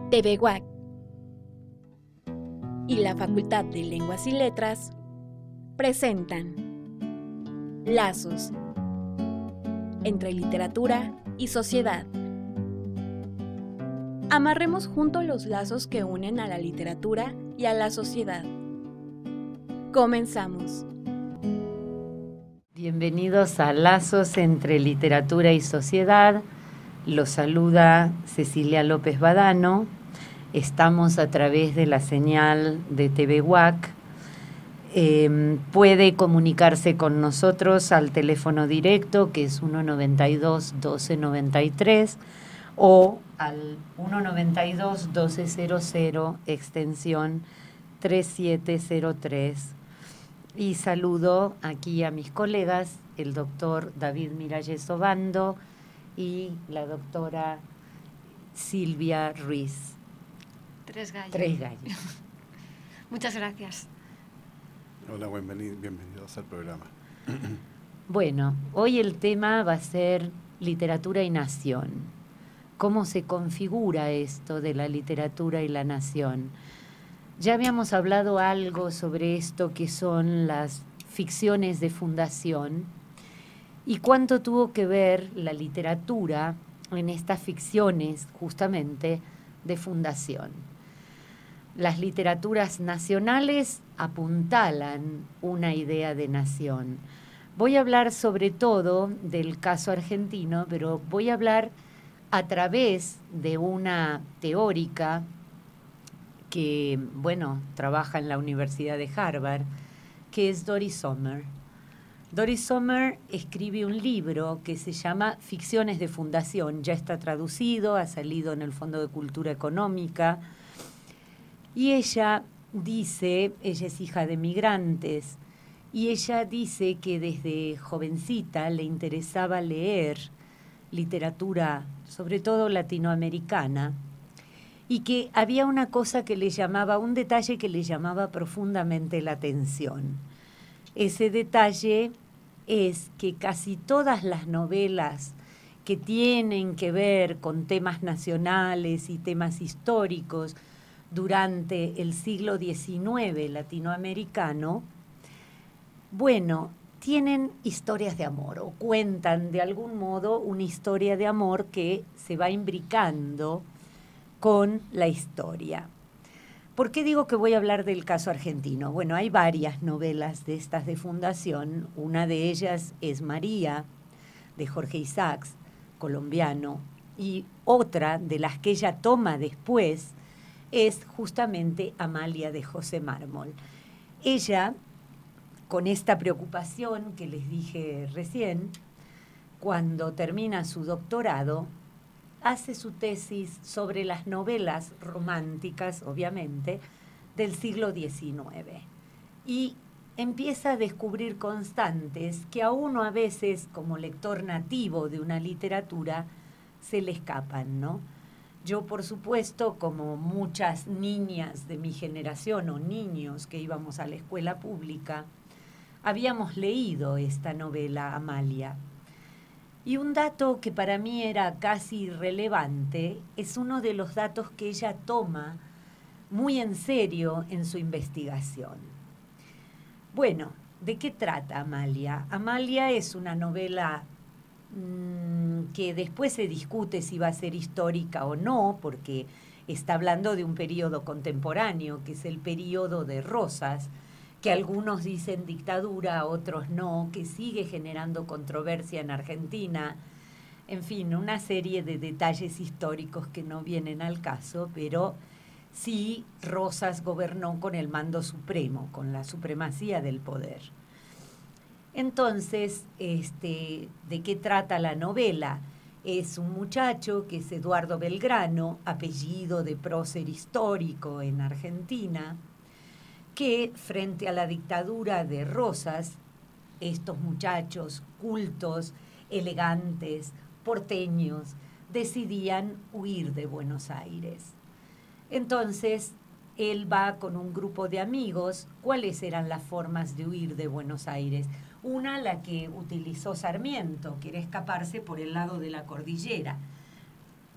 TVWAC y la Facultad de Lenguas y Letras presentan Lazos entre literatura y sociedad. Amarremos juntos los lazos que unen a la literatura y a la sociedad. Comenzamos. Bienvenidos a Lazos entre literatura y sociedad. Los saluda Cecilia López Badano. Estamos a través de la señal de TVWAC. Puede comunicarse con nosotros al teléfono directo, que es 192-1293, o al 192-1200, extensión 3703. Y saludo aquí a mis colegas, el doctor David Miralles Obando y la doctora Silvia Ruiz. Tres gallos. Muchas gracias. Hola, bienvenidos al programa. Bueno, hoy el tema va a ser literatura y nación. ¿Cómo se configura esto de la literatura y la nación? Ya habíamos hablado algo sobre esto que son las ficciones de fundación y cuánto tuvo que ver la literatura en estas ficciones justamente de fundación. Las literaturas nacionales apuntalan una idea de nación. Voy a hablar sobre todo del caso argentino, pero voy a hablar a través de una teórica que, trabaja en la Universidad de Harvard, que es Doris Sommer. Doris Sommer escribe un libro que se llama Ficciones de Fundación. Ya está traducido, ha salido en el Fondo de Cultura Económica. Y ella es hija de migrantes, y ella dice que desde jovencita le interesaba leer literatura, sobre todo latinoamericana, y que había un detalle que le llamaba profundamente la atención. Ese detalle es que casi todas las novelas que tienen que ver con temas nacionales y temas históricos durante el siglo XIX latinoamericano, tienen historias de amor o cuentan de algún modo una historia de amor que se va imbricando con la historia. ¿Por qué digo que voy a hablar del caso argentino? Bueno, hay varias novelas de estas de fundación. Una de ellas es María, de Jorge Isaacs, colombiano, y otra de las que ella toma después es justamente Amalia, de José Mármol. Ella, con esta preocupación que les dije recién, cuando termina su doctorado, hace su tesis sobre las novelas románticas, obviamente, del siglo XIX. Y empieza a descubrir constantes que a uno a veces, como lector nativo de una literatura, se le escapan, ¿no? Yo, por supuesto, como muchas niñas de mi generación o niños que íbamos a la escuela pública, habíamos leído esta novela, Amalia. Y un dato que para mí era casi irrelevante es uno de los datos que ella toma muy en serio en su investigación. Bueno, ¿de qué trata Amalia? Amalia es una novela que después se discute si va a ser histórica o no, porque está hablando de un periodo contemporáneo, que es el periodo de Rosas, que algunos dicen dictadura, otros no, que sigue generando controversia en Argentina. En fin, una serie de detalles históricos que no vienen al caso, pero sí Rosas gobernó con el mando supremo, con la supremacía del poder. Entonces, ¿de qué trata la novela? Es un muchacho que es Eduardo Belgrano, apellido de prócer histórico en Argentina, que frente a la dictadura de Rosas, estos muchachos cultos, elegantes, porteños, decidían huir de Buenos Aires. Entonces, él va con un grupo de amigos. ¿Cuáles eran las formas de huir de Buenos Aires? Una, la que utilizó Sarmiento, que era escaparse por el lado de la cordillera.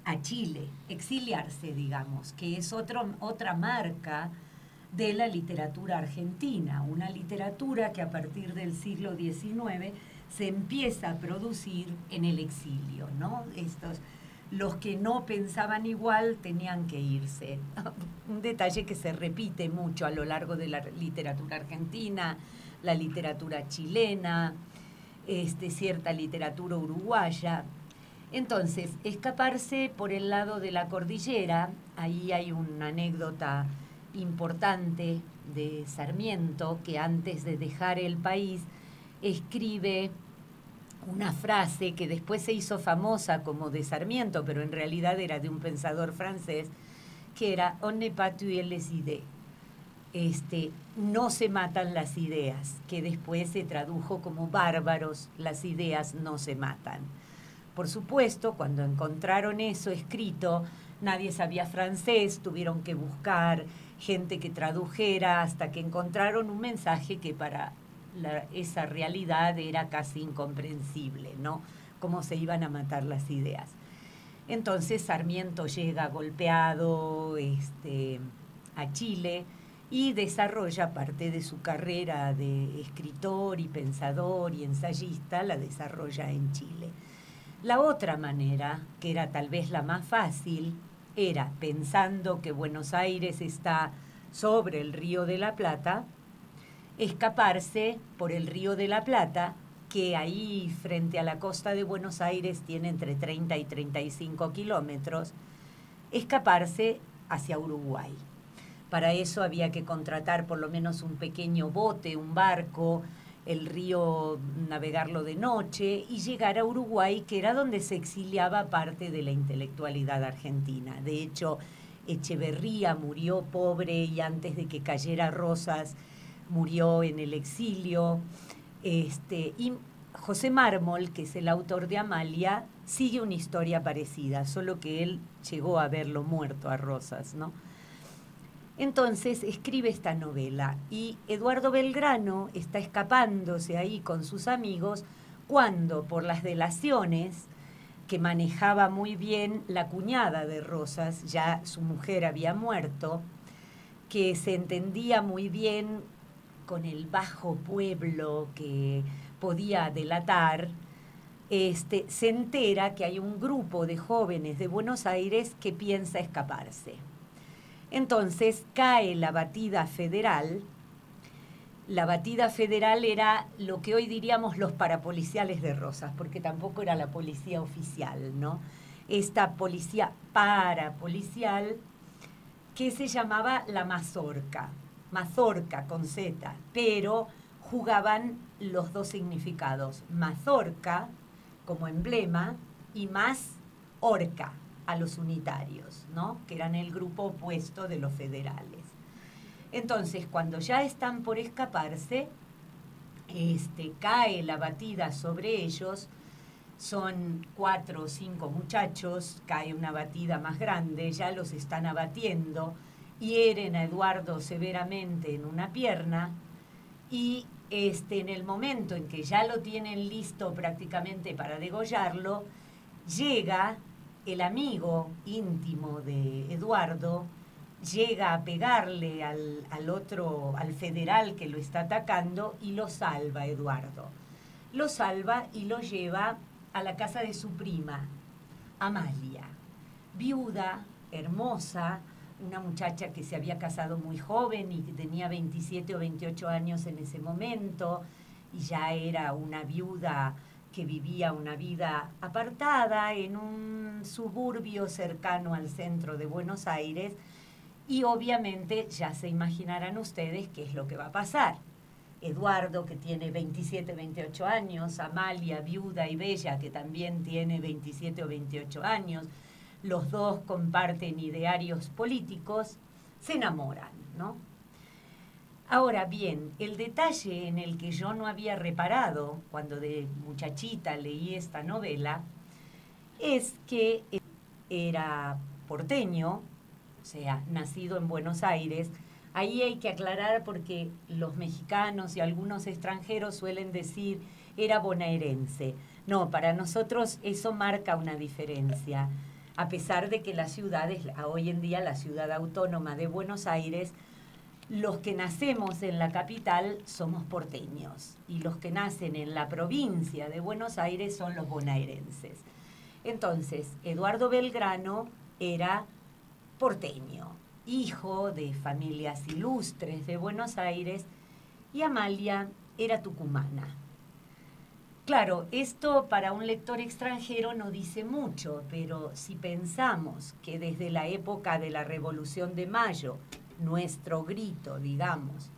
a Chile, exiliarse, digamos, que es otra marca de la literatura argentina, una literatura que a partir del siglo XIX se empieza a producir en el exilio, ¿no? Los que no pensaban igual tenían que irse. Un detalle que se repite mucho a lo largo de la literatura argentina, la literatura chilena, cierta literatura uruguaya. Entonces, escaparse por el lado de la cordillera, ahí hay una anécdota importante de Sarmiento, que antes de dejar el país escribe una frase que después se hizo famosa como de Sarmiento, pero en realidad era de un pensador francés, que era «On ne pas tuer les idées», no se matan las ideas, que después se tradujo como bárbaros, las ideas no se matan. Por supuesto, cuando encontraron eso escrito, nadie sabía francés, tuvieron que buscar gente que tradujera hasta que encontraron un mensaje que para esa realidad era casi incomprensible, ¿no? Cómo se iban a matar las ideas. Entonces Sarmiento llega golpeado a Chile y desarrolla parte de su carrera de escritor y pensador y ensayista, la desarrolla en Chile. La otra manera, que era tal vez la más fácil, era, pensando que Buenos Aires está sobre el Río de la Plata, escaparse por el Río de la Plata, que ahí frente a la costa de Buenos Aires tiene entre 30 y 35 kilómetros, escaparse hacia Uruguay. Para eso había que contratar por lo menos un pequeño bote, un barco, el río navegarlo de noche y llegar a Uruguay, que era donde se exiliaba parte de la intelectualidad argentina. De hecho, Echeverría murió pobre y antes de que cayera Rosas murió en el exilio. Y José Mármol, que es el autor de Amalia, sigue una historia parecida, solo que él llegó a verlo muerto a Rosas, ¿no? Entonces escribe esta novela y Eduardo Belgrano está escapándose ahí con sus amigos cuando, por las delaciones que manejaba muy bien la cuñada de Rosas, ya su mujer había muerto, que se entendía muy bien con el bajo pueblo que podía delatar, se entera que hay un grupo de jóvenes de Buenos Aires que piensa escaparse. Entonces cae la batida federal. La batida federal era lo que hoy diríamos los parapoliciales de Rosas, porque tampoco era la policía oficial, ¿no? Esta policía parapolicial que se llamaba la Mazorca con Z, pero jugaban los dos significados, mazorca como emblema y más orca a los unitarios, ¿no? Que eran el grupo opuesto de los federales. Entonces, cuando ya están por escaparse, cae la batida sobre ellos, son 4 o 5 muchachos, cae una batida más grande, ya los están abatiendo, hieren a Eduardo severamente en una pierna y en el momento en que ya lo tienen listo prácticamente para degollarlo, llega el amigo íntimo de Eduardo, llega a pegarle al federal que lo está atacando y lo salva Eduardo. Lo salva y lo lleva a la casa de su prima, Amalia, viuda, hermosa, una muchacha que se había casado muy joven y que tenía 27 o 28 años en ese momento y ya era una viuda que vivía una vida apartada en un suburbio cercano al centro de Buenos Aires y obviamente ya se imaginarán ustedes qué es lo que va a pasar. Eduardo, que tiene 27, 28 años, Amalia, viuda y bella, que también tiene 27 o 28 años, los dos comparten idearios políticos, se enamoran, ¿no? Ahora bien, el detalle en el que yo no había reparado cuando de muchachita leí esta novela es que era porteño, o sea, nacido en Buenos Aires. Ahí hay que aclarar porque los mexicanos y algunos extranjeros suelen decir era bonaerense. No, para nosotros eso marca una diferencia. a pesar de que la ciudad es hoy en día la ciudad autónoma de Buenos Aires. Los que nacemos en la capital somos porteños y los que nacen en la provincia de Buenos Aires son los bonaerenses. Entonces, Eduardo Belgrano era porteño, hijo de familias ilustres de Buenos Aires, y Amalia era tucumana. Claro, esto para un lector extranjero no dice mucho, pero si pensamos que desde la época de la Revolución de Mayo, nuestro grito, digamos,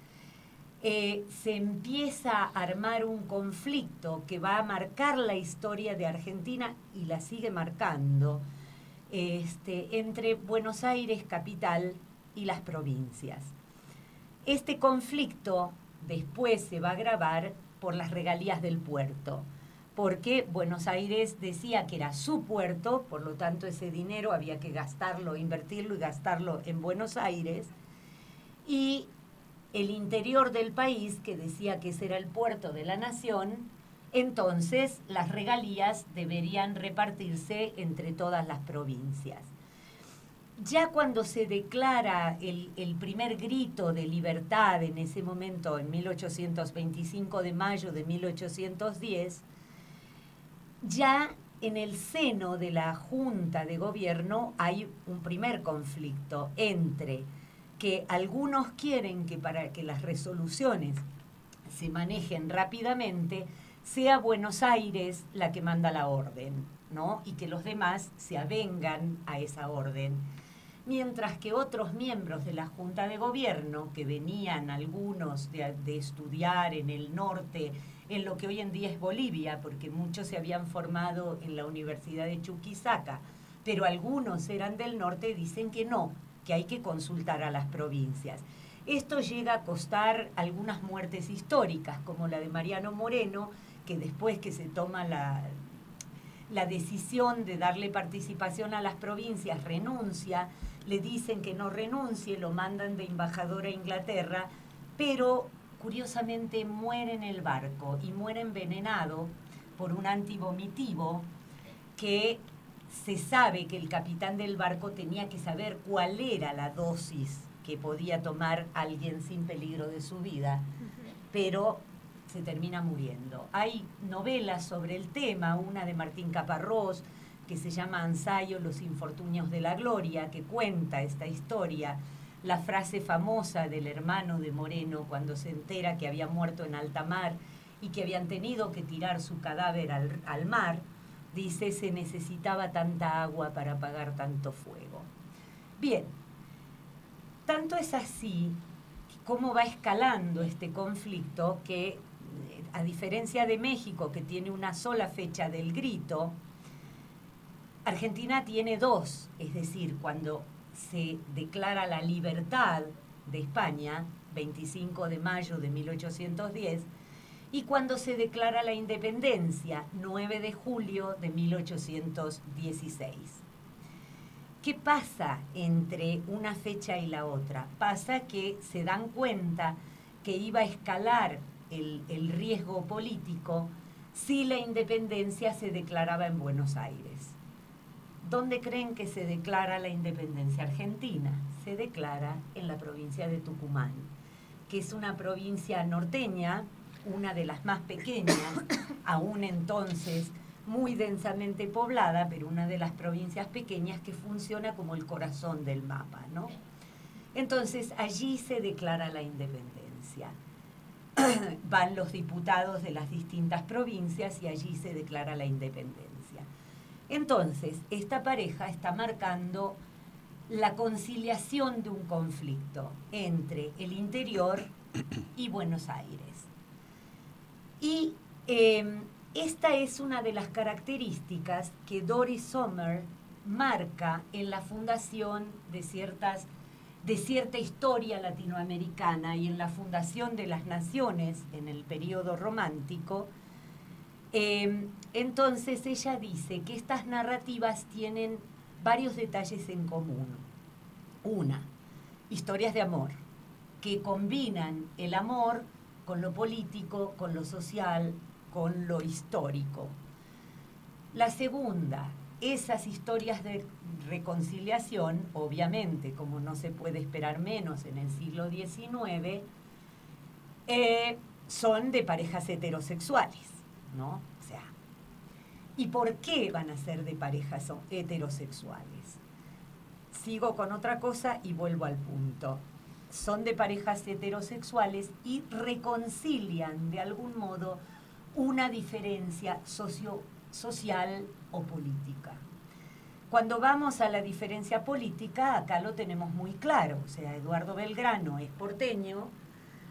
se empieza a armar un conflicto que va a marcar la historia de Argentina y la sigue marcando, entre Buenos Aires, capital, y las provincias. Este conflicto después se va a agravar por las regalías del puerto, porque Buenos Aires decía que era su puerto, por lo tanto ese dinero había que gastarlo, invertirlo y gastarlo en Buenos Aires, y el interior del país, que decía que ese era el puerto de la nación, entonces las regalías deberían repartirse entre todas las provincias. Ya cuando se declara el primer grito de libertad en ese momento, en 1825 de mayo de 1810, ya en el seno de la Junta de Gobierno hay un primer conflicto entre que algunos quieren que para que las resoluciones se manejen rápidamente, sea Buenos Aires la que manda la orden, ¿no? Y que los demás se avengan a esa orden. Mientras que otros miembros de la Junta de Gobierno, que venían algunos de estudiar en el norte, en lo que hoy en día es Bolivia, porque muchos se habían formado en la Universidad de Chuquisaca, pero algunos eran del norte, dicen que no, que hay que consultar a las provincias. Esto llega a costar algunas muertes históricas, como la de Mariano Moreno, que después que se toma la decisión de darle participación a las provincias, renuncia, le dicen que no renuncie, lo mandan de embajador a Inglaterra, pero curiosamente muere en el barco y muere envenenado por un antivomitivo que se sabe que el capitán del barco tenía que saber cuál era la dosis que podía tomar alguien sin peligro de su vida, pero se termina muriendo. Hay novelas sobre el tema, una de Martín Caparrós, que se llama Ensayo, los infortunios de la gloria, que cuenta esta historia, la frase famosa del hermano de Moreno cuando se entera que había muerto en alta mar y que habían tenido que tirar su cadáver al mar, dice, se necesitaba tanta agua para apagar tanto fuego. Bien, tanto es así cómo va escalando este conflicto que, a diferencia de México, que tiene una sola fecha del grito, Argentina tiene dos, es decir, cuando se declara la libertad de España, 25 de mayo de 1810, y cuando se declara la independencia, 9 de julio de 1816. ¿Qué pasa entre una fecha y la otra? Pasa que se dan cuenta que iba a escalar el riesgo político si la independencia se declaraba en Buenos Aires. ¿Dónde creen que se declara la independencia argentina? Se declara en la provincia de Tucumán, que es una provincia norteña, una de las más pequeñas, aún entonces muy densamente poblada, pero una de las provincias pequeñas que funciona como el corazón del mapa, ¿no? Entonces, allí se declara la independencia. Van los diputados de las distintas provincias y allí se declara la independencia. Entonces, esta pareja está marcando la conciliación de un conflicto entre el interior y Buenos Aires. Y esta es una de las características que Doris Sommer marca en la fundación de cierta historia latinoamericana y en la fundación de las naciones en el periodo romántico. Entonces ella dice que estas narrativas tienen varios detalles en común. Una, historias de amor, que combinan el amor con lo político, con lo social, con lo histórico. La segunda, esas historias de reconciliación, obviamente, como no se puede esperar menos en el siglo XIX, son de parejas heterosexuales, ¿no? O sea, ¿y por qué van a ser de parejas heterosexuales? Sigo con otra cosa y vuelvo al punto. Son de parejas heterosexuales y reconcilian de algún modo una diferencia social o política. Cuando vamos a la diferencia política, acá lo tenemos muy claro. O sea, Eduardo Belgrano es porteño,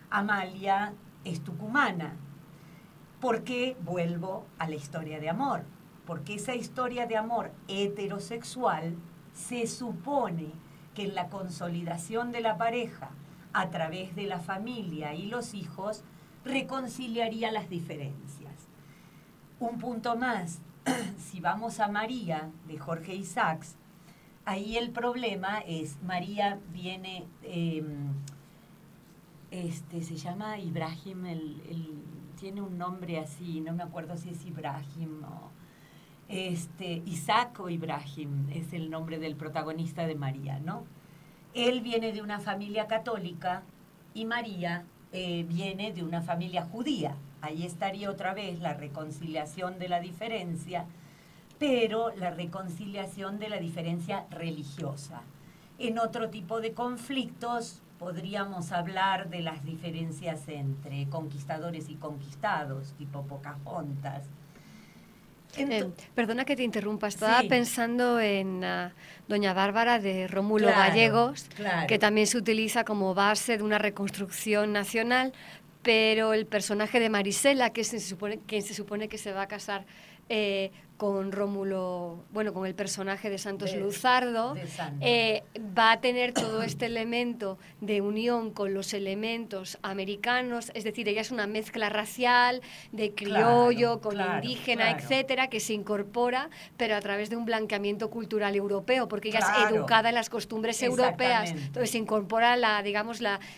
Amalia es tucumana. ¿Por qué vuelvo a la historia de amor? Porque esa historia de amor heterosexual se supone que en la consolidación de la pareja a través de la familia y los hijos reconciliaría las diferencias. Un punto más, si vamos a María de Jorge Isaacs, ahí el problema es, María viene, se llama Ibrahim, tiene un nombre así, no me acuerdo si es Ibrahim o Isaac o Ibrahim, es el nombre del protagonista de María, ¿no? Él viene de una familia católica y María viene de una familia judía. Ahí estaría otra vez la reconciliación de la diferencia, pero la reconciliación de la diferencia religiosa. En otro tipo de conflictos podríamos hablar de las diferencias entre conquistadores y conquistados, tipo Pocahontas. Perdona que te interrumpa, estaba pensando en Doña Bárbara de Rómulo Gallegos, que también se utiliza como base de una reconstrucción nacional, pero el personaje de Marisela, que se supone que se va a casar con Rómulo, bueno, con el personaje de Santos Luzardo, va a tener todo este elemento de unión con los elementos americanos, es decir, ella es una mezcla racial, de criollo, con indígena, etcétera, que se incorpora, pero a través de un blanqueamiento cultural europeo, porque ella es educada en las costumbres europeas, entonces se incorpora la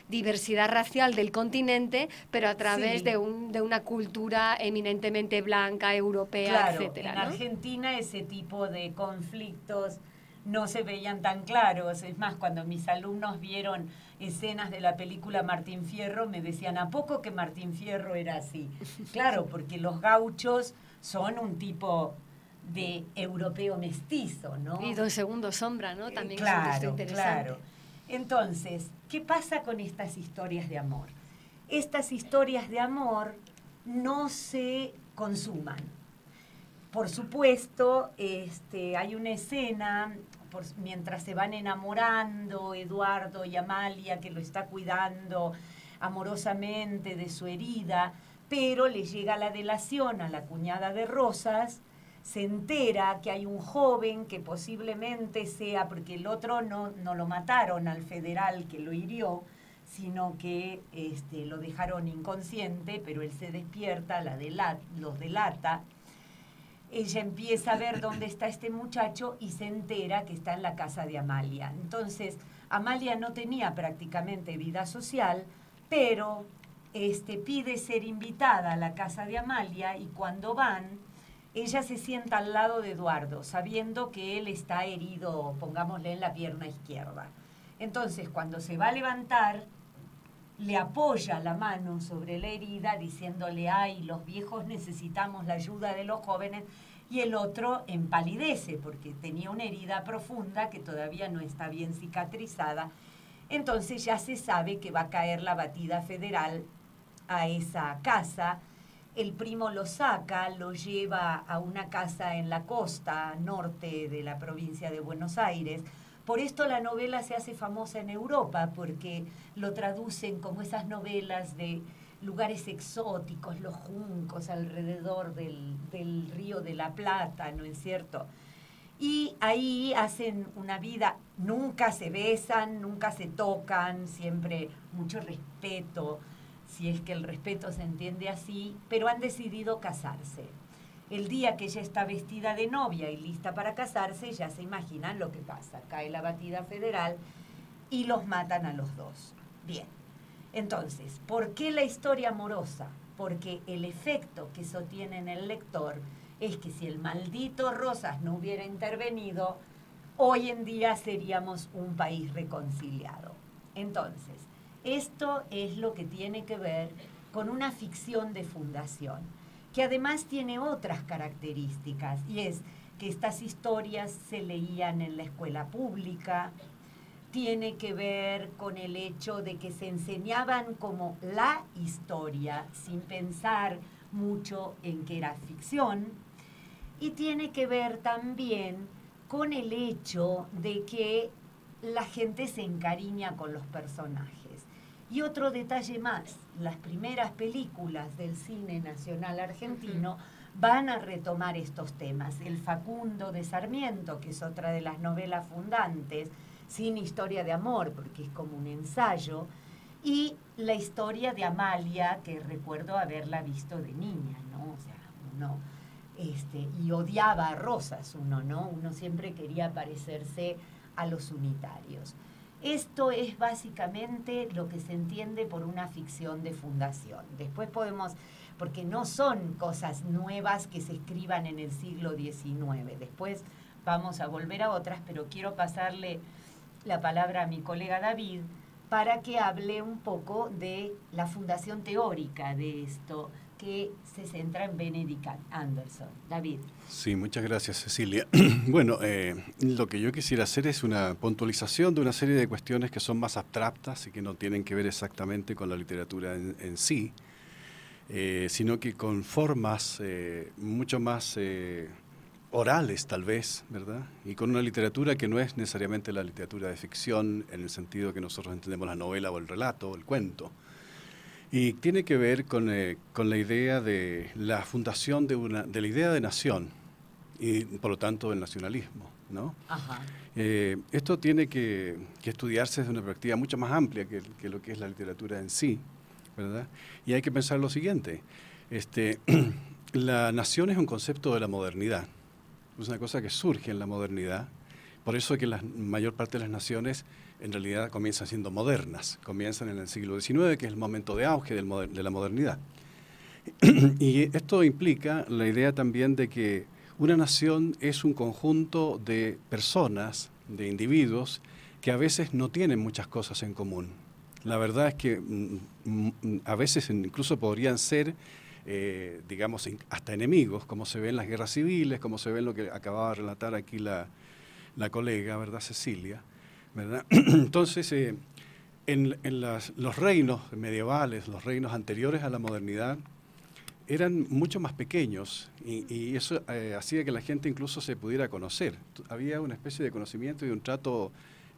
diversidad racial del continente, pero a través de una cultura eminentemente blanca, europea, etcétera, ¿no? Argentina ese tipo de conflictos no se veían tan claros. Es más, cuando mis alumnos vieron escenas de la película Martín Fierro, me decían, ¿a poco que Martín Fierro era así? Claro, porque los gauchos son un tipo de europeo mestizo, ¿no? Y Don Segundo Sombra, ¿no? También claro, es un texto interesante. Claro. Entonces, ¿qué pasa con estas historias de amor? Estas historias de amor no se consuman. Por supuesto, hay una escena, mientras se van enamorando Eduardo y Amalia, que lo está cuidando amorosamente de su herida, pero le llega la delación a la cuñada de Rosas, se entera que hay un joven que posiblemente sea, porque el otro no lo mataron al federal que lo hirió, sino que lo dejaron inconsciente, pero él se despierta, los delata. Ella empieza a ver dónde está este muchacho y se entera que está en la casa de Amalia. Entonces, Amalia no tenía prácticamente vida social, pero pide ser invitada a la casa de Amalia y cuando van, ella se sienta al lado de Eduardo, sabiendo que él está herido, pongámosle en la pierna izquierda. Entonces, cuando se va a levantar, le apoya la mano sobre la herida diciéndole, ay, los viejos necesitamos la ayuda de los jóvenes, y el otro empalidece porque tenía una herida profunda que todavía no está bien cicatrizada. Entonces ya se sabe que va a caer la batida federal a esa casa. El primo lo saca, lo lleva a una casa en la costa norte de la provincia de Buenos Aires. Por esto la novela se hace famosa en Europa, porque lo traducen como esas novelas de lugares exóticos, los juncos alrededor del río de la Plata, ¿no es cierto? Y ahí hacen una vida, nunca se besan, nunca se tocan, siempre mucho respeto, si es que el respeto se entiende así, pero han decidido casarse. El día que ella está vestida de novia y lista para casarse, ya se imaginan lo que pasa. Cae la batida federal y los matan a los dos. Bien, entonces, ¿por qué la historia amorosa? Porque el efecto que eso tiene en el lector es que si el maldito Rosas no hubiera intervenido, hoy en día seríamos un país reconciliado. Entonces, esto es lo que tiene que ver con una ficción de fundación, que además tiene otras características, y es que estas historias se leían en la escuela pública, tiene que ver con el hecho de que se enseñaban como la historia, sin pensar mucho en que era ficción, y tiene que ver también con el hecho de que la gente se encariña con los personajes. Y otro detalle más, las primeras películas del cine nacional argentino van a retomar estos temas. El Facundo de Sarmiento, que es otra de las novelas fundantes, sin historia de amor, porque es como un ensayo, y la historia de Amalia, que recuerdo haberla visto de niña, ¿no? O sea, uno, y odiaba a Rosas, ¿no? Uno siempre quería parecerse a los unitarios. Esto es básicamente lo que se entiende por una ficción de fundación. Después podemos, porque no son cosas nuevas que se escriban en el siglo XIX. Después vamos a volver a otras, pero quiero pasarle la palabra a mi colega David para que hable un poco de la fundación teórica de esto, que se centra en Benedict Anderson. David. Sí, muchas gracias, Cecilia. Bueno, lo que yo quisiera hacer es una puntualización de una serie de cuestiones que son más abstractas y que no tienen que ver exactamente con la literatura en sí, sino que con formas mucho más orales, tal vez, ¿verdad? Y con una literatura que no es necesariamente la literatura de ficción en el sentido que nosotros entendemos la novela o el relato o el cuento. Y tiene que ver con la idea de la fundación de la idea de nación y, por lo tanto, del nacionalismo, ¿no? Ajá. Esto tiene que estudiarse desde una perspectiva mucho más amplia que lo que es la literatura en sí, ¿verdad? Y hay que pensar lo siguiente. La nación es un concepto de la modernidad. Es una cosa que surge en la modernidad. Por eso es que la mayor parte de las naciones en realidad comienzan siendo modernas, comienzan en el siglo XIX, que es el momento de auge de la modernidad. Y esto implica la idea también de que una nación es un conjunto de personas, de individuos, que a veces no tienen muchas cosas en común. La verdad es que a veces incluso podrían ser, digamos, hasta enemigos, como se ve en las guerras civiles, como se ve en lo que acababa de relatar aquí la colega, ¿verdad, Cecilia? ¿Verdad? Entonces, los reinos medievales, los reinos anteriores a la modernidad, eran mucho más pequeños y eso hacía que la gente incluso se pudiera conocer. Había una especie de conocimiento y un trato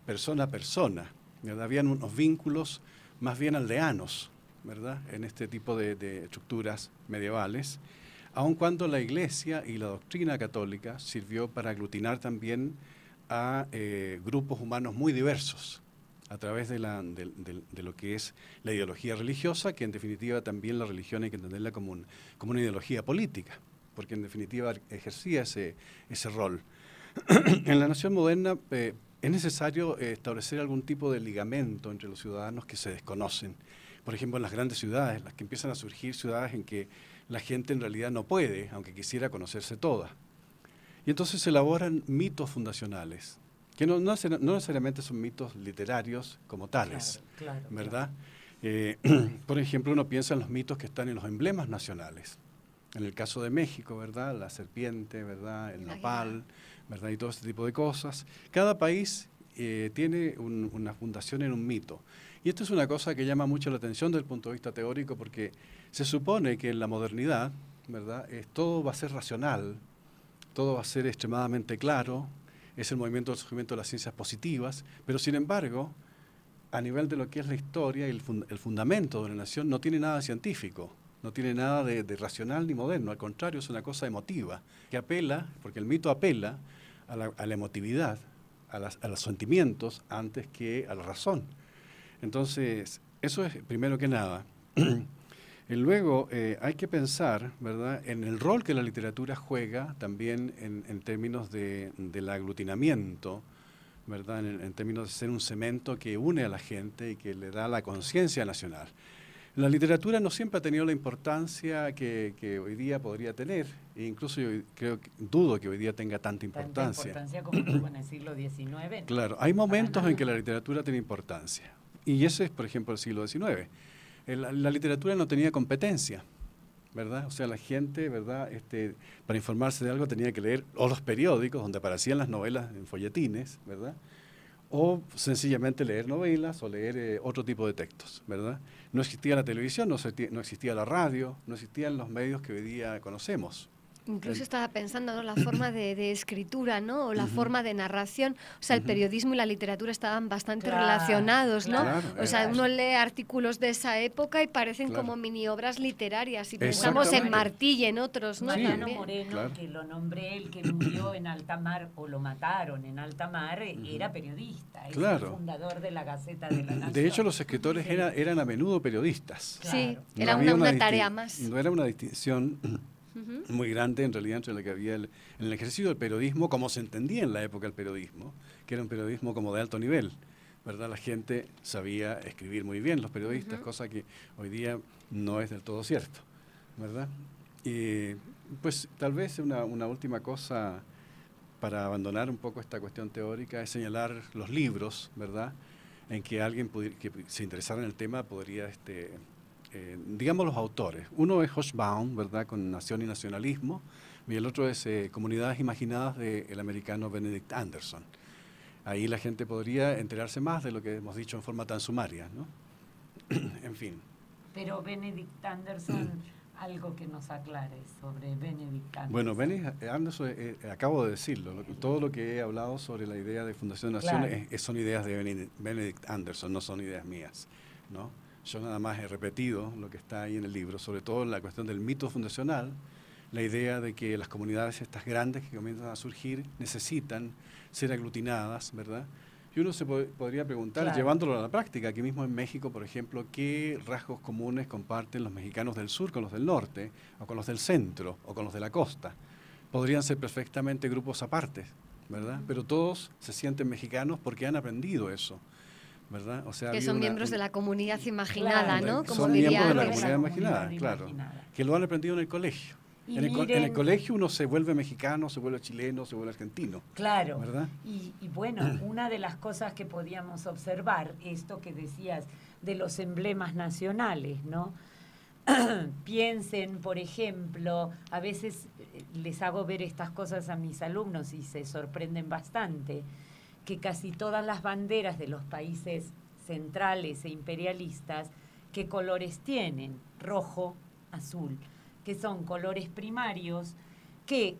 persona a persona, ¿verdad? Habían unos vínculos más bien aldeanos, ¿verdad? En este tipo de estructuras medievales, aun cuando la Iglesia y la doctrina católica sirvió para aglutinar también a grupos humanos muy diversos a través de lo que es la ideología religiosa, que en definitiva también la religión hay que entenderla como una ideología política, porque en definitiva ejercía ese rol. En la nación moderna es necesario establecer algún tipo de ligamento entre los ciudadanos que se desconocen. Por ejemplo, en las grandes ciudades, las que empiezan a surgir ciudades en que la gente en realidad no puede, aunque quisiera conocerse toda. Y entonces se elaboran mitos fundacionales, que no necesariamente son mitos literarios como tales, claro, ¿verdad? Claro. Por ejemplo, uno piensa en los mitos que están en los emblemas nacionales. En el caso de México, ¿verdad? La serpiente, ¿verdad? El nopal, ¿verdad? Y todo este tipo de cosas. Cada país tiene una fundación en un mito. Y esto es una cosa que llama mucho la atención desde el punto de vista teórico, porque se supone que en la modernidad, ¿verdad? Todo va a ser racional, todo va a ser extremadamente claro, es el movimiento del surgimiento de las ciencias positivas, pero sin embargo, a nivel de lo que es la historia y el fundamento de una nación, no tiene nada científico, no tiene nada de racional ni moderno, al contrario, es una cosa emotiva, que apela, porque el mito apela a la emotividad, a los sentimientos antes que a la razón. Entonces, eso es primero que nada. Y luego hay que pensar, ¿verdad?, en el rol que la literatura juega también en términos del aglutinamiento, ¿verdad?, en términos de ser un cemento que une a la gente y que le da la conciencia nacional. La literatura no siempre ha tenido la importancia que hoy día podría tener, e incluso yo dudo que hoy día tenga tanta importancia. Tanta importancia como tuvo en el siglo XIX. Claro, hay momentos en que la literatura tiene importancia, y ese es, por ejemplo, el siglo XIX. La literatura no tenía competencia, ¿verdad? O sea, la gente, ¿verdad? Para informarse de algo tenía que leer o los periódicos donde aparecían las novelas en folletines, ¿verdad? O sencillamente leer novelas o leer otro tipo de textos, ¿verdad? No existía la televisión, no existía la radio, no existían los medios que hoy día conocemos. Incluso estaba pensando, ¿no?, la forma de escritura, ¿no?, o la forma de narración. O sea, el periodismo y la literatura estaban bastante relacionados, ¿no? O sea, uno lee artículos de esa época y parecen como mini obras literarias. Y pensamos en Martí y en otros, ¿no? Mariano Moreno, que lo nombré, el que murió en alta mar, o lo mataron en alta mar, era periodista, es el fundador de la Gaceta de la Nación. De hecho, los escritores eran a menudo periodistas. Sí, era una tarea más. No era una distinción muy grande en realidad entre lo que había en el ejercicio del periodismo, como se entendía en la época el periodismo, que era un periodismo como de alto nivel, ¿verdad? La gente sabía escribir muy bien, los periodistas, cosa que hoy día no es del todo cierto, ¿verdad? Y pues tal vez una última cosa para abandonar un poco esta cuestión teórica es señalar los libros, ¿verdad?, en que alguien que se interesara en el tema podría digamos los autores. Uno es Hobsbawm, ¿verdad?, con Nación y Nacionalismo, y el otro es Comunidades Imaginadas, del americano Benedict Anderson. Ahí la gente podría enterarse más de lo que hemos dicho en forma tan sumaria, ¿no? En fin. Pero Benedict Anderson, algo que nos aclare sobre Benedict Anderson. Bueno, Benedict Anderson, acabo de decirlo, todo lo que he hablado sobre la idea de Fundación de Naciones son ideas de Benedict Anderson, no son ideas mías, ¿no? Yo nada más he repetido lo que está ahí en el libro, sobre todo la cuestión del mito fundacional, la idea de que las comunidades estas grandes que comienzan a surgir necesitan ser aglutinadas, ¿verdad? Y uno se podría preguntar, llevándolo a la práctica, aquí mismo en México, por ejemplo, ¿qué rasgos comunes comparten los mexicanos del sur con los del norte, o con los del centro, o con los de la costa? Podrían ser perfectamente grupos apartes, ¿verdad? Pero todos se sienten mexicanos porque han aprendido eso, ¿verdad? O sea, que son miembros de la comunidad imaginada, ¿no? Como son miembros de la comunidad imaginada, claro, que lo han aprendido en el colegio. En el colegio uno se vuelve mexicano, se vuelve chileno, se vuelve argentino. Claro, ¿verdad? Y bueno, una de las cosas que podíamos observar, esto que decías de los emblemas nacionales, ¿no? Piensen, por ejemplo, a veces les hago ver estas cosas a mis alumnos y se sorprenden bastante, que casi todas las banderas de los países centrales e imperialistas, ¿qué colores tienen? Rojo, azul, que son colores primarios, que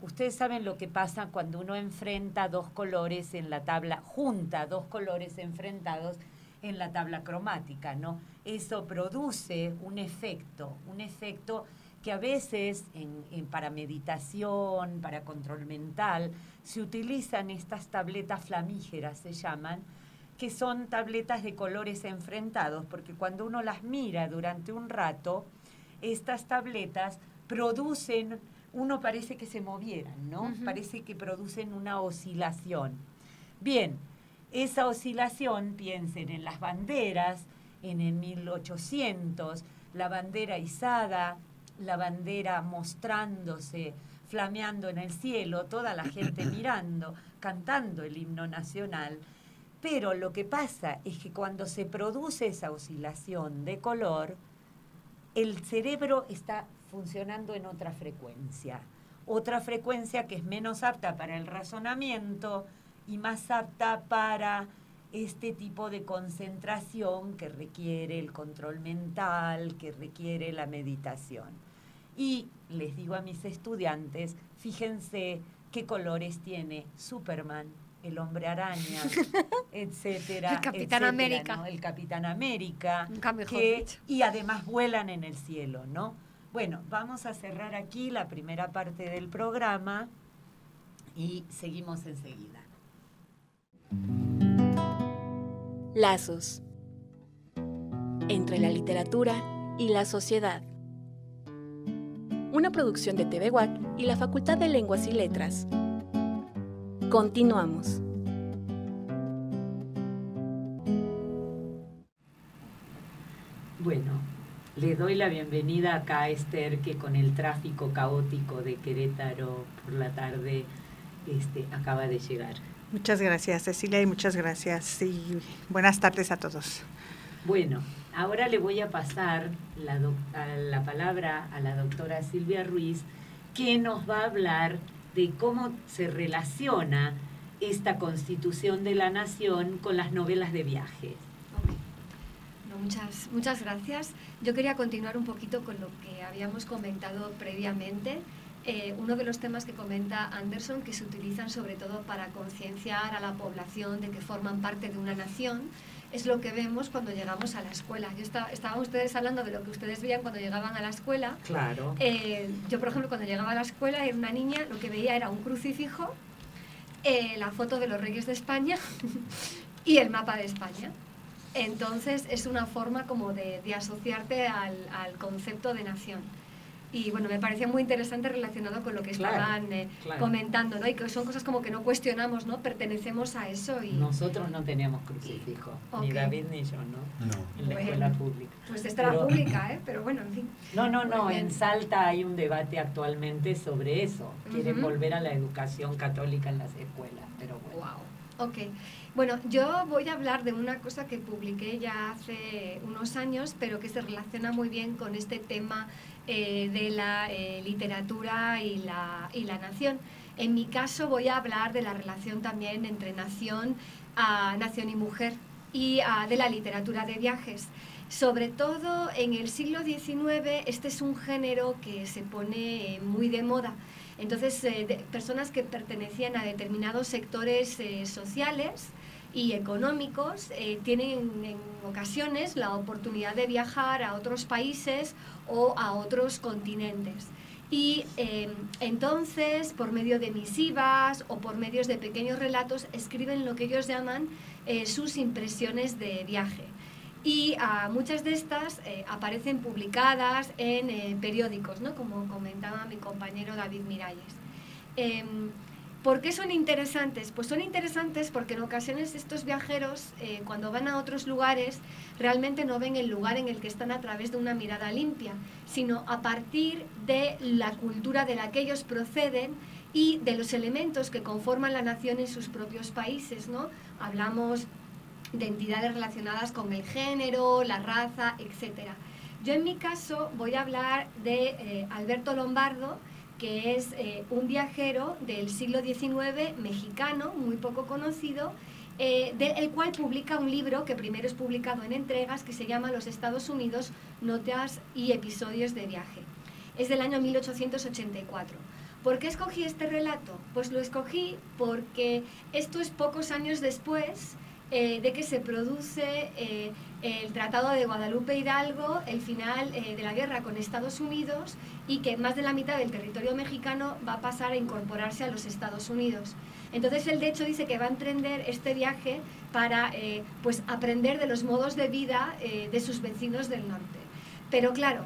ustedes saben lo que pasa cuando uno enfrenta dos colores en la tabla, junta dos colores enfrentados en la tabla cromática, ¿no? Eso produce un efecto que a veces para meditación, para control mental, se utilizan estas tabletas flamígeras, se llaman, que son tabletas de colores enfrentados, porque cuando uno las mira durante un rato, estas tabletas producen, uno parece que se movieran, ¿no? Parece que producen una oscilación. Bien, esa oscilación, piensen en las banderas, en el 1800, la bandera izada, la bandera mostrándose, flameando en el cielo, toda la gente mirando, cantando el himno nacional. Pero lo que pasa es que cuando se produce esa oscilación de color, el cerebro está funcionando en otra frecuencia que es menos apta para el razonamiento y más apta para este tipo de concentración que requiere el control mental, que requiere la meditación. Y les digo a mis estudiantes, fíjense qué colores tiene Superman, el Hombre Araña, etcétera. El Capitán América. ¿no? El Capitán América. Nunca mejor dicho. Y además vuelan en el cielo, ¿no? Bueno, vamos a cerrar aquí la primera parte del programa y seguimos enseguida. Lazos entre la literatura y la sociedad. Una producción de TV WAC y la Facultad de Lenguas y Letras. Continuamos. Bueno, Les doy la bienvenida acá a Esther, que con el tráfico caótico de Querétaro por la tarde acaba de llegar. Muchas gracias, Cecilia, y muchas gracias y buenas tardes a todos. Bueno, ahora le voy a pasar la palabra a la doctora Silvia Ruiz, que nos va a hablar de cómo se relaciona esta Constitución de la Nación con las novelas de viajes. Muchas gracias. Yo quería continuar un poquito con lo que habíamos comentado previamente. Uno de los temas que comenta Anderson, que se utilizan sobre todo para concienciar a la población de que forman parte de una nación, es lo que vemos cuando llegamos a la escuela. Estaban ustedes hablando de lo que ustedes veían cuando llegaban a la escuela. Claro. Yo, por ejemplo, cuando llegaba a la escuela, era una niña, lo que veía era un crucifijo, la foto de los reyes de España y el mapa de España. Entonces es una forma como de asociarte al concepto de nación. Y bueno, me parecía muy interesante relacionado con lo que estaban comentando, ¿no? Y que son cosas como que no cuestionamos, ¿no? Pertenecemos a eso. Y nosotros no teníamos crucifijo, ni David ni yo, ¿no? En la escuela pública. Pues esta era pública, pero bueno, en fin. No, en Salta hay un debate actualmente sobre eso. Quieren volver a la educación católica en las escuelas, pero bueno. Wow, ok. Bueno, yo voy a hablar de una cosa que publiqué ya hace unos años, pero que se relaciona muy bien con este tema de la literatura y la nación. En mi caso voy a hablar de la relación también entre nación y mujer y de la literatura de viajes. Sobre todo en el siglo XIX, este es un género que se pone muy de moda. Entonces, personas que pertenecían a determinados sectores sociales y económicos tienen en ocasiones la oportunidad de viajar a otros países o a otros continentes. Y entonces, por medio de misivas o por medios de pequeños relatos, escriben lo que ellos llaman sus impresiones de viaje. Y muchas de estas aparecen publicadas en periódicos, ¿no? Como comentaba mi compañero David Miralles. ¿Por qué son interesantes? Pues son interesantes porque en ocasiones estos viajeros, cuando van a otros lugares, realmente no ven el lugar en el que están a través de una mirada limpia, sino a partir de la cultura de la que ellos proceden y de los elementos que conforman la nación en sus propios países, ¿no? Hablamos de entidades relacionadas con el género, la raza, etc. Yo en mi caso voy a hablar de Alberto Lombardo, que es un viajero del siglo XIX, mexicano, muy poco conocido, del cual publica un libro que primero es publicado en entregas, que se llama Los Estados Unidos, Notas y Episodios de Viaje. Es del año 1884. ¿Por qué escogí este relato? Pues lo escogí porque esto es pocos años después de que se produce el Tratado de Guadalupe Hidalgo, el final de la guerra con Estados Unidos, y que más de la mitad del territorio mexicano va a pasar a incorporarse a los Estados Unidos. Entonces él de hecho dice que va a emprender este viaje para pues aprender de los modos de vida de sus vecinos del norte. Pero claro,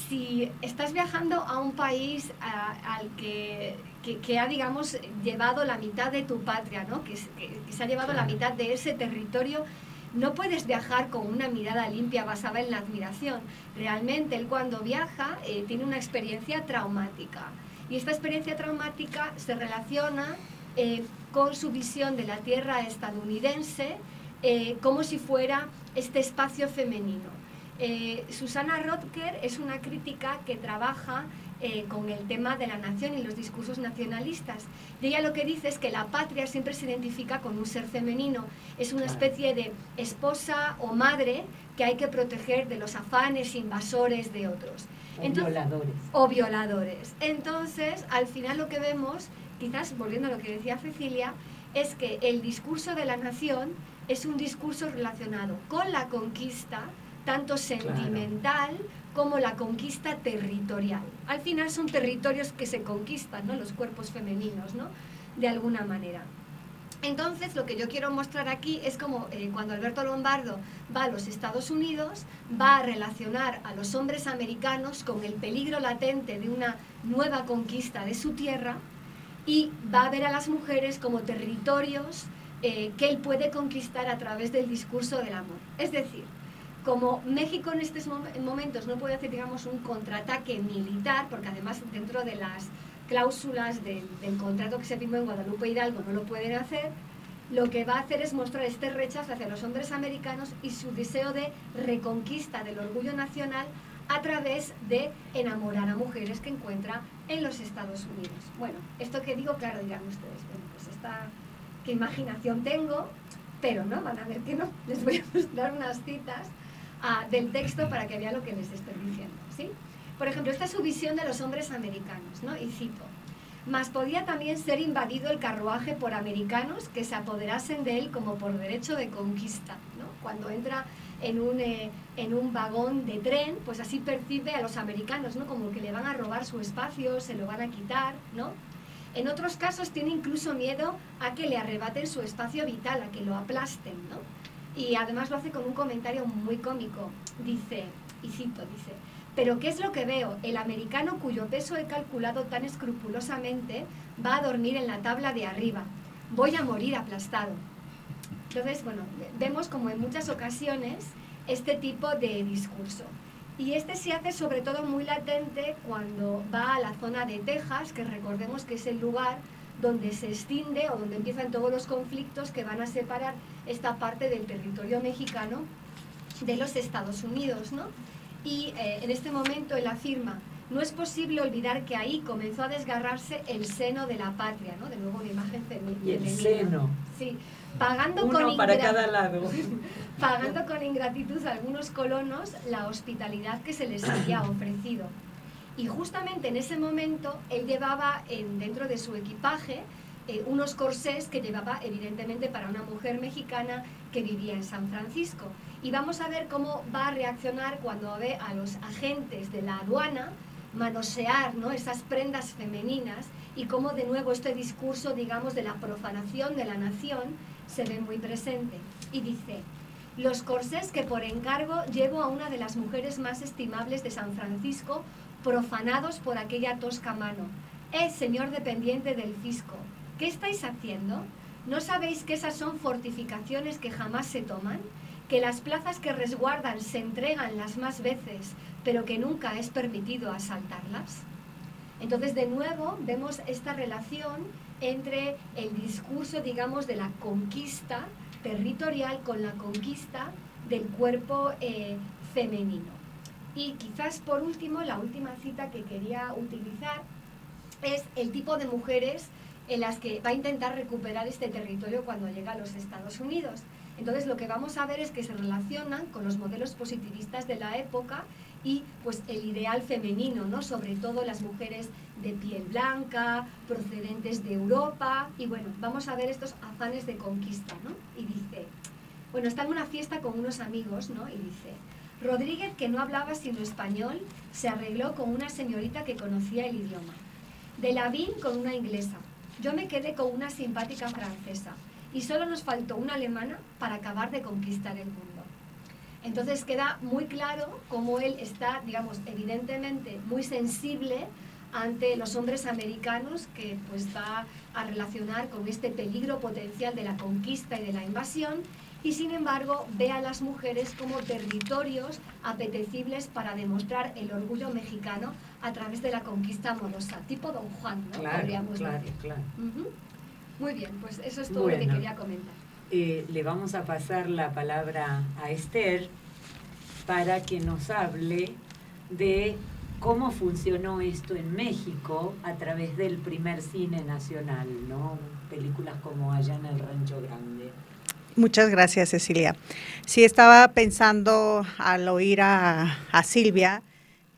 si estás viajando a un país al que ha, digamos, llevado la mitad de tu patria, ¿no? que se ha llevado la mitad de ese territorio, no puedes viajar con una mirada limpia basada en la admiración. Realmente él cuando viaja tiene una experiencia traumática. Y esta experiencia traumática se relaciona con su visión de la tierra estadounidense como si fuera este espacio femenino. Susana Rotker es una crítica que trabaja con el tema de la nación y los discursos nacionalistas. Y ella lo que dice es que la patria siempre se identifica con un ser femenino, es una especie de esposa o madre que hay que proteger de los afanes invasores de otros. O violadores. Entonces, al final lo que vemos, quizás volviendo a lo que decía Cecilia, es que el discurso de la nación es un discurso relacionado con la conquista, tanto sentimental como la conquista territorial. Al final son territorios que se conquistan, ¿no? Los cuerpos femeninos, ¿no? De alguna manera. Entonces, lo que yo quiero mostrar aquí es como cuando Alberto Lombardo va a los Estados Unidos, va a relacionar a los hombres americanos con el peligro latente de una nueva conquista de su tierra y va a ver a las mujeres como territorios que él puede conquistar a través del discurso del amor. Es decir, Como México en estos momentos no puede hacer, digamos, un contraataque militar, porque además dentro de las cláusulas del contrato que se firmó en Guadalupe Hidalgo no lo pueden hacer, lo que va a hacer es mostrar este rechazo hacia los hombres americanos y su deseo de reconquista del orgullo nacional a través de enamorar a mujeres que encuentra en los Estados Unidos. Bueno, esto que digo, claro, dirán ustedes, bueno, pues qué imaginación tengo, pero no, van a ver que no. Les voy a mostrar unas citas del texto para que vean lo que les estoy diciendo, ¿sí? Por ejemplo, esta es su visión de los hombres americanos, ¿no? Y cito: «Mas podía también ser invadido el carruaje por americanos que se apoderasen de él como por derecho de conquista», ¿no? Cuando entra en un vagón de tren, pues así percibe a los americanos, ¿no? Como que le van a robar su espacio, se lo van a quitar, ¿no? En otros casos tiene incluso miedo a que le arrebaten su espacio vital, a que lo aplasten, ¿no? Y además lo hace con un comentario muy cómico. Dice, y cito, dice: «Pero ¿qué es lo que veo? El americano cuyo peso he calculado tan escrupulosamente va a dormir en la tabla de arriba. Voy a morir aplastado». Entonces, bueno, vemos como en muchas ocasiones este tipo de discurso. Y este se hace sobre todo muy latente cuando va a la zona de Texas, que recordemos que es el lugar donde se extiende o donde empiezan todos los conflictos que van a separar esta parte del territorio mexicano de los Estados Unidos, ¿no? Y en este momento él afirma: «No es posible olvidar que ahí comenzó a desgarrarse el seno de la patria», ¿no? De nuevo una imagen femenina. Y el seno. Sí, pagando uno para cada lado. Pagando con ingratitud a algunos colonos la hospitalidad que se les había ofrecido. Y justamente en ese momento él llevaba dentro de su equipaje unos corsés que llevaba evidentemente para una mujer mexicana que vivía en San Francisco. Y vamos a ver cómo va a reaccionar cuando ve a los agentes de la aduana manosear, ¿no?, esas prendas femeninas, y cómo de nuevo este discurso, digamos, de la profanación de la nación se ve muy presente. Y dice: «Los corsés que por encargo llevo a una de las mujeres más estimables de San Francisco, profanados por aquella tosca mano. Señor dependiente del fisco, ¿qué estáis haciendo? ¿No sabéis que esas son fortificaciones que jamás se toman? ¿Que las plazas que resguardan se entregan las más veces, pero que nunca es permitido asaltarlas?» Entonces, de nuevo, vemos esta relación entre el discurso, digamos, de la conquista territorial con la conquista del cuerpo femenino. Y quizás, por último, la última cita que quería utilizar es el tipo de mujeres en las que va a intentar recuperar este territorio cuando llega a los Estados Unidos. Entonces, lo que vamos a ver es que se relacionan con los modelos positivistas de la época y pues el ideal femenino, ¿no? Sobre todo las mujeres de piel blanca, procedentes de Europa, y bueno, vamos a ver estos afanes de conquista, ¿no? Y dice, bueno, está en una fiesta con unos amigos, ¿no? Y dice: «Rodríguez, que no hablaba sino español, se arregló con una señorita que conocía el idioma. De Lavín con una inglesa. Yo me quedé con una simpática francesa. Y solo nos faltó una alemana para acabar de conquistar el mundo». Entonces queda muy claro cómo él está, digamos, evidentemente muy sensible ante los hombres americanos, que pues va a relacionar con este peligro potencial de la conquista y de la invasión, y sin embargo ve a las mujeres como territorios apetecibles para demostrar el orgullo mexicano a través de la conquista amorosa, tipo Don Juan, ¿no? Claro, podríamos claro, decir. claro. Muy bien, pues eso es todo lo que quería comentar. Le vamos a pasar la palabra a Esther para que nos hable de cómo funcionó esto en México a través del primer cine nacional, ¿no? Películas como Allá en el Rancho Grande. Muchas gracias, Cecilia. Sí, estaba pensando al oír a Silvia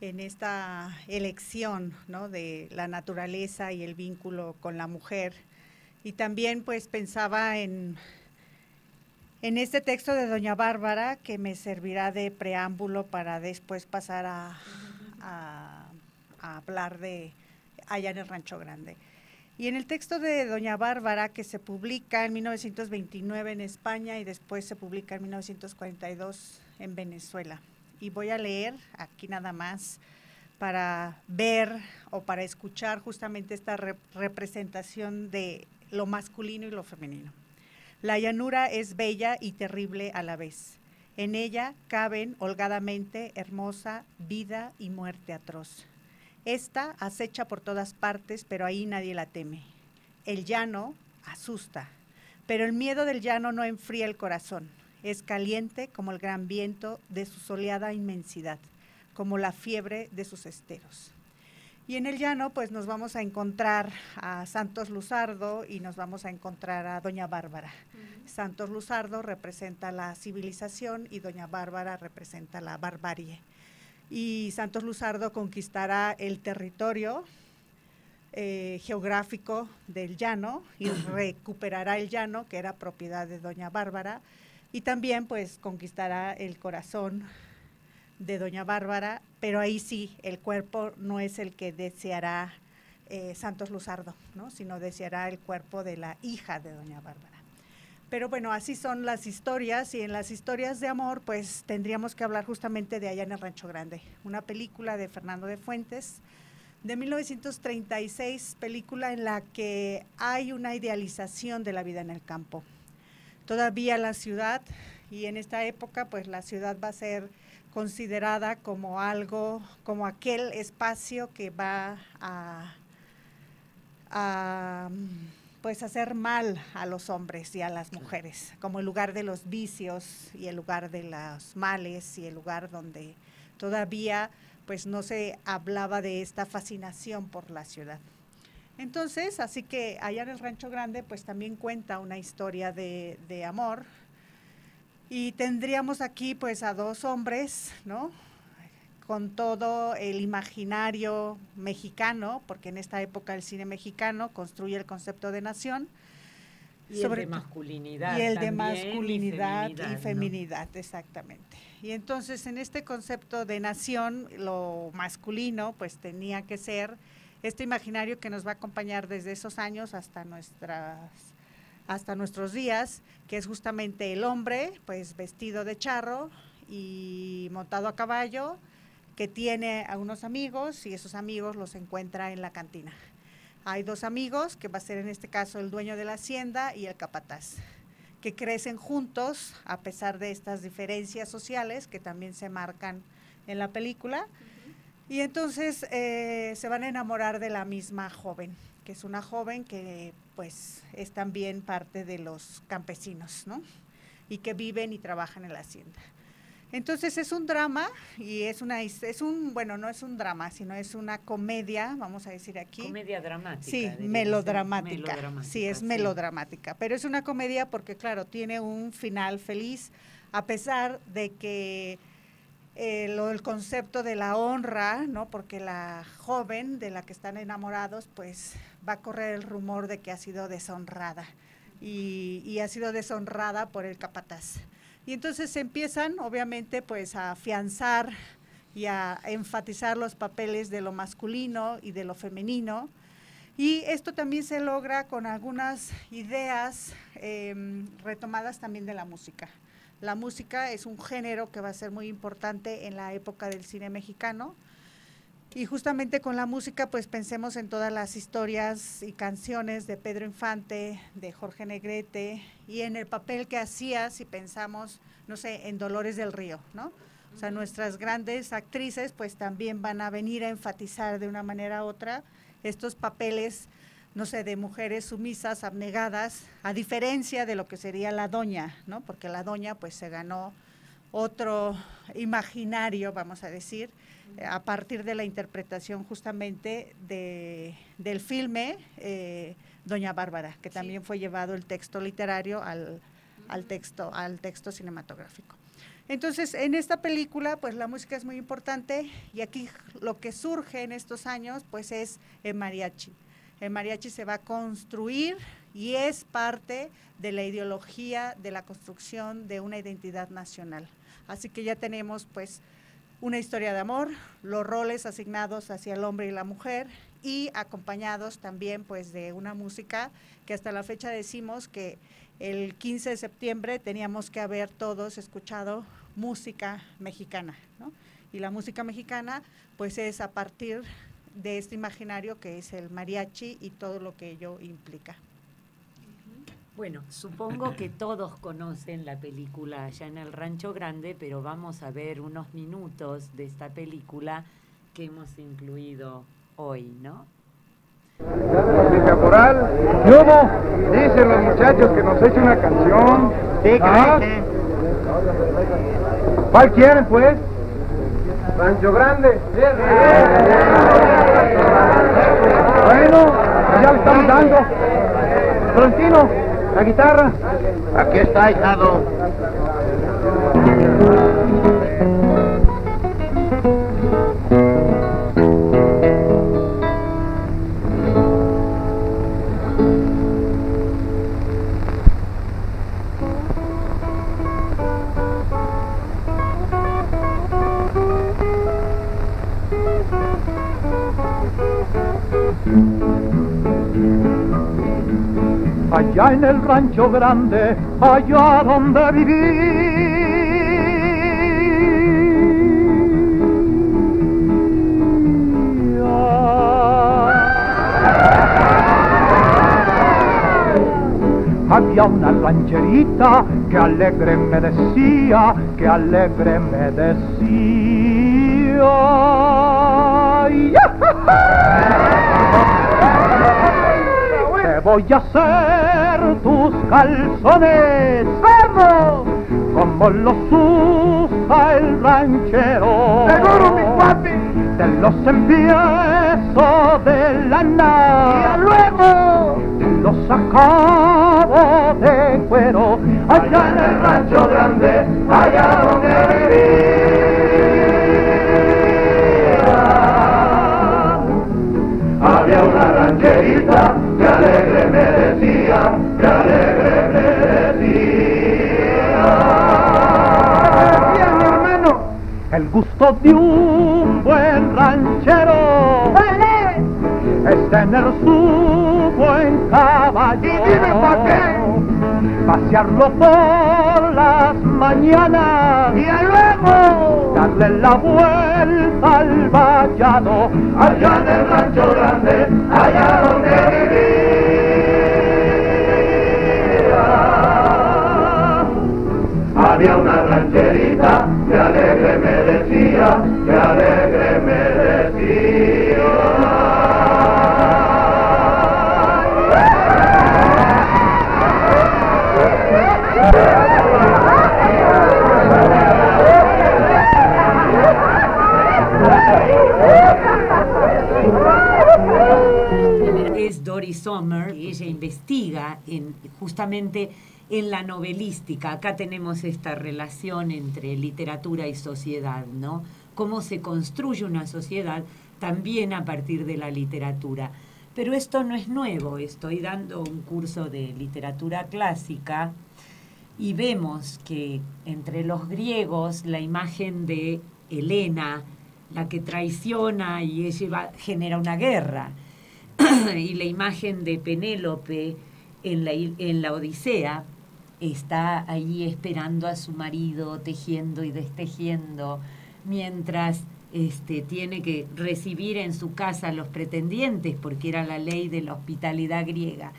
en esta elección, ¿no?, de la naturaleza y el vínculo con la mujer. Y también pues pensaba en este texto de doña Bárbara, que me servirá de preámbulo para después pasar a hablar de Allá en el Rancho Grande. Y en el texto de doña Bárbara, que se publica en 1929 en España y después se publica en 1942 en Venezuela. Y voy a leer aquí nada más para ver o para escuchar justamente esta representación de lo masculino y lo femenino. La llanura es bella y terrible a la vez. En ella caben holgadamente hermosa vida y muerte atroz. Esta acecha por todas partes, pero ahí nadie la teme. El llano asusta, pero el miedo del llano no enfría el corazón. Es caliente como el gran viento de su soleada inmensidad, como la fiebre de sus esteros. Y en el llano pues nos vamos a encontrar a Santos Luzardo y nos vamos a encontrar a Doña Bárbara. Santos Luzardo representa la civilización y Doña Bárbara representa la barbarie. Y Santos Luzardo conquistará el territorio geográfico del llano y recuperará el llano, que era propiedad de Doña Bárbara, y también pues conquistará el corazón de Doña Bárbara, pero ahí sí, el cuerpo no es el que deseará Santos Luzardo, ¿no? Sino deseará el cuerpo de la hija de Doña Bárbara. Pero bueno, así son las historias, y en las historias de amor pues tendríamos que hablar justamente de Allá en el Rancho Grande, una película de Fernando de Fuentes, de 1936, película en la que hay una idealización de la vida en el campo. Todavía la ciudad, y en esta época pues la ciudad va a ser considerada como algo, como aquel espacio que va a pues hacer mal a los hombres y a las mujeres, como el lugar de los vicios y el lugar de los males y el lugar donde todavía pues no se hablaba de esta fascinación por la ciudad. Entonces, así que Allá en el Rancho Grande pues también cuenta una historia de amor, y tendríamos aquí pues a dos hombres, ¿no? Con todo el imaginario mexicano, porque en esta época el cine mexicano construye el concepto de nación. Y el de masculinidad. Y el de masculinidad y feminidad, ¿no? Exactamente. Y entonces en este concepto de nación, lo masculino pues tenía que ser este imaginario que nos va a acompañar desde esos años hasta nuestros días, que es justamente el hombre, pues vestido de charro y montado a caballo, que tiene a unos amigos y esos amigos los encuentra en la cantina. Hay dos amigos, que va a ser en este caso el dueño de la hacienda y el capataz, que crecen juntos a pesar de estas diferencias sociales que también se marcan en la película. Y entonces se van a enamorar de la misma joven, que es una joven que pues es también parte de los campesinos, ¿no? Y que viven y trabajan en la hacienda. Entonces es un drama, y bueno, no es un drama, sino es una comedia, vamos a decir aquí. Comedia dramática. Sí, melodramática. Sí, es melodramática, pero es una comedia porque claro, tiene un final feliz, a pesar de que el concepto de la honra, ¿no? Porque la joven de la que están enamorados, pues va a correr el rumor de que ha sido deshonrada, y ha sido deshonrada por el capataz. Y entonces se empiezan, obviamente, pues a afianzar y a enfatizar los papeles de lo masculino y de lo femenino. Y esto también se logra con algunas ideas retomadas también de la música. La música es un género que va a ser muy importante en la época del cine mexicano. Y justamente con la música, pues pensemos en todas las historias y canciones de Pedro Infante, de Jorge Negrete, y en el papel que hacía, si pensamos, no sé, en Dolores del Río, ¿no? O sea, nuestras grandes actrices, pues también van a venir a enfatizar de una manera u otra estos papeles, no sé, de mujeres sumisas, abnegadas, a diferencia de lo que sería la doña, ¿no? Porque la doña, pues se ganó otro imaginario, vamos a decir, a partir de la interpretación justamente del filme Doña Bárbara, que también fue llevado el texto literario al texto cinematográfico. Entonces, en esta película, pues la música es muy importante, y aquí lo que surge en estos años, pues es el mariachi. El mariachi se va a construir y es parte de la ideología de la construcción de una identidad nacional. Así que ya tenemos pues una historia de amor, los roles asignados hacia el hombre y la mujer, y acompañados también pues de una música que hasta la fecha decimos que el 15 de septiembre teníamos que haber todos escuchado música mexicana, ¿no? Y la música mexicana pues es a partir de este imaginario que es el mariachi y todo lo que ello implica. Bueno, supongo que todos conocen la película Allá en el Rancho Grande, pero vamos a ver unos minutos de esta película que hemos incluido hoy, ¿no? Mi caporal, ¿qué hubo? Dicen los muchachos que nos echen una canción. Sí, ¿cuál quieren, pues? Rancho Grande. Bueno, ya le estamos dando. Florentino, la guitarra. Aquí está, hijado. Allá en el Rancho Grande, allá donde había una rancherita que alegre me decía, que alegre me decía. Te voy a hacer tus calzones, ¡vamos! Como los usa el ranchero. ¡Seguro, mi papi! Te los empiezo de lana y luego los acabo de cuero. Allá en el Rancho Grande, allá donde vivía, había una rancherita que alegre me decía, que alegre me decía. Decía mi hermano, el gusto de un buen ranchero es tener su buen caballo. Y dime pa' qué. Pasearlo por las mañanas y luego darle la vuelta al vallado. Allá en el Rancho Grande, allá donde vivía, había una rancherita que alegre me decía, que alegre me decía. Es Doris Sommer, y ella investiga justamente en la novelística. Acá tenemos esta relación entre literatura y sociedad, ¿no? Cómo se construye una sociedad también a partir de la literatura. Pero esto no es nuevo. Estoy dando un curso de literatura clásica y vemos que entre los griegos la imagen de Helena, la que traiciona y ella genera una guerra, y la imagen de Penélope en la Odisea está ahí esperando a su marido, tejiendo y destejiendo, mientras tiene que recibir en su casa a los pretendientes, porque era la ley de la hospitalidad griega.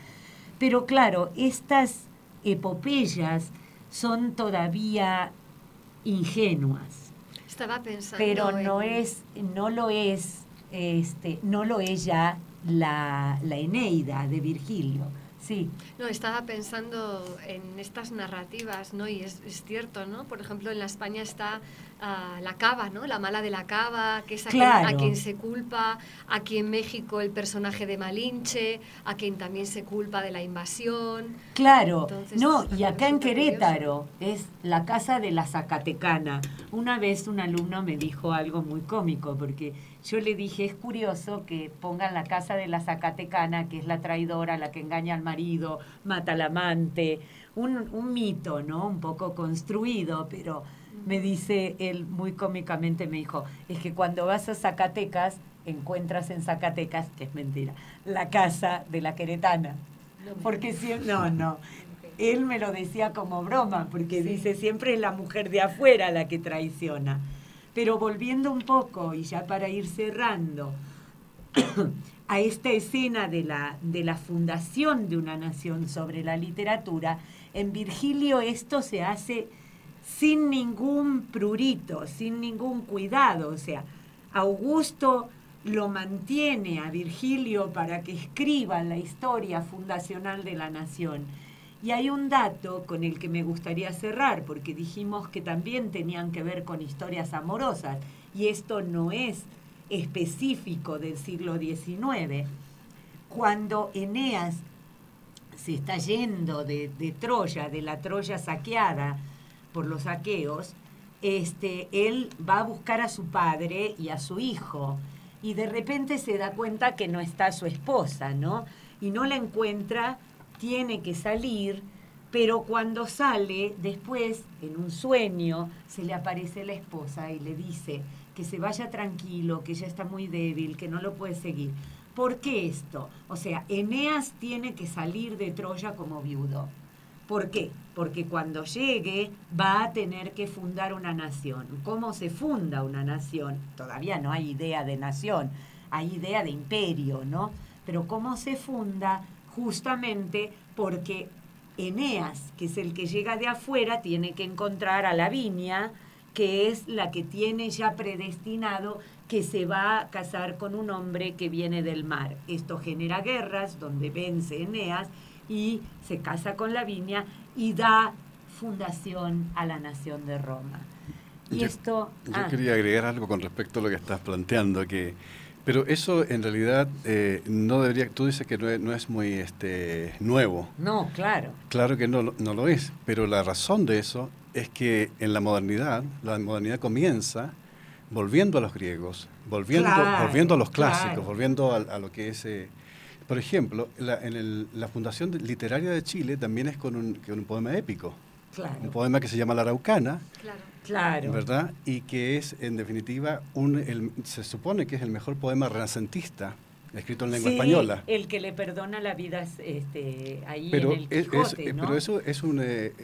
Pero claro, estas epopeyas son todavía ingenuas. Estaba pensando pero no lo es ya la Eneida de Virgilio. Sí. No, estaba pensando en estas narrativas, ¿no? Y es cierto, ¿no? Por ejemplo, en la España está la cava, ¿no? La mala de la cava, que es a quien se culpa. Aquí en México el personaje de Malinche, a quien también se culpa de la invasión. Claro. Entonces, no, y acá en Querétaro es la casa de la Zacatecana. Una vez un alumno me dijo algo muy cómico, porque yo le dije, es curioso que pongan la casa de la Zacatecana, que es la traidora, la que engaña al marido, mata al amante, un mito, ¿no? Un poco construido, pero me dice él muy cómicamente, me dijo, es que cuando vas a Zacatecas, encuentras en Zacatecas, que es mentira, la casa de la queretana. Porque siempre, no, él me lo decía como broma, porque dice, siempre es la mujer de afuera la que traiciona. Pero volviendo un poco, y ya para ir cerrando, a esta escena de la fundación de una nación sobre la literatura, en Virgilio esto se hace sin ningún prurito, sin ningún cuidado. O sea, Augusto lo mantiene a Virgilio para que escriba la historia fundacional de la nación. Y hay un dato con el que me gustaría cerrar, porque dijimos que también tenían que ver con historias amorosas, y esto no es específico del siglo XIX. Cuando Eneas se está yendo de Troya, de la Troya saqueada por los aqueos, él va a buscar a su padre y a su hijo, y de repente se da cuenta que no está su esposa, ¿no? Y no la encuentra, tiene que salir, pero cuando sale, después, en un sueño, se le aparece la esposa y le dice que se vaya tranquilo, que ella está muy débil, que no lo puede seguir. ¿Por qué esto? O sea, Eneas tiene que salir de Troya como viudo. ¿Por qué? Porque cuando llegue va a tener que fundar una nación. ¿Cómo se funda una nación? Todavía no hay idea de nación, hay idea de imperio, ¿no? Pero ¿cómo se funda? Justamente porque Eneas, que es el que llega de afuera, tiene que encontrar a Lavinia, que es la que tiene ya predestinado que se va a casar con un hombre que viene del mar. Esto genera guerras donde vence Eneas y se casa con Lavinia y da fundación a la nación de Roma. Y yo quería agregar algo con respecto a lo que estás planteando, pero eso en realidad no debería, tú dices que no es muy nuevo. No, claro. Claro que no lo es, pero la razón de eso es que en la modernidad comienza volviendo a los griegos, volviendo a los clásicos, volviendo a lo que es... por ejemplo, la fundación literaria de Chile también es con un poema épico. Claro. Un poema que se llama La Araucana. Claro. ¿Verdad? Y que es, en definitiva, se supone que es el mejor poema renacentista escrito en lengua española. El que le perdona la vida ahí en el Quijote, ¿no? Pero eso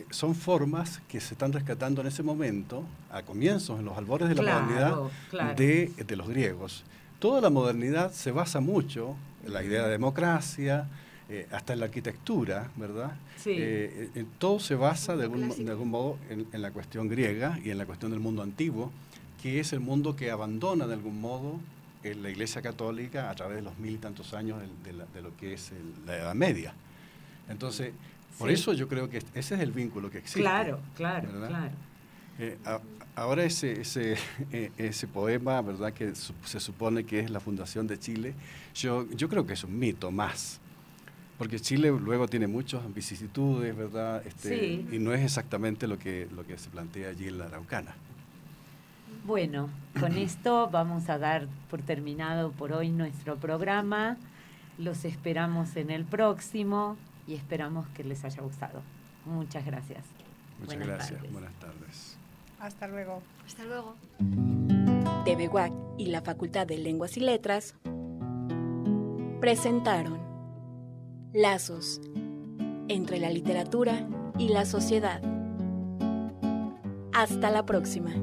son formas que se están rescatando en ese momento, a comienzos, en los albores de la modernidad, de los griegos. Toda la modernidad se basa mucho en la idea de democracia, hasta en la arquitectura, ¿verdad? Sí. Todo se basa de algún modo en la cuestión griega y en la cuestión del mundo antiguo, que es el mundo que abandona de algún modo la Iglesia Católica a través de los 1000 y tantos años de lo que es la Edad Media. Entonces, por eso yo creo que ese es el vínculo que existe. Claro. Ahora ese poema, ¿verdad?, que se supone que es la fundación de Chile, yo creo que es un mito más. Porque Chile luego tiene muchas vicisitudes, ¿verdad? Y no es exactamente lo que se plantea allí en la Araucana. Bueno, con esto vamos a dar por terminado por hoy nuestro programa. Los esperamos en el próximo y esperamos que les haya gustado. Muchas gracias. Muchas gracias. Buenas tardes. Hasta luego. Hasta luego. TV WAC y la Facultad de Lenguas y Letras presentaron Lazos entre la literatura y la sociedad. Hasta la próxima.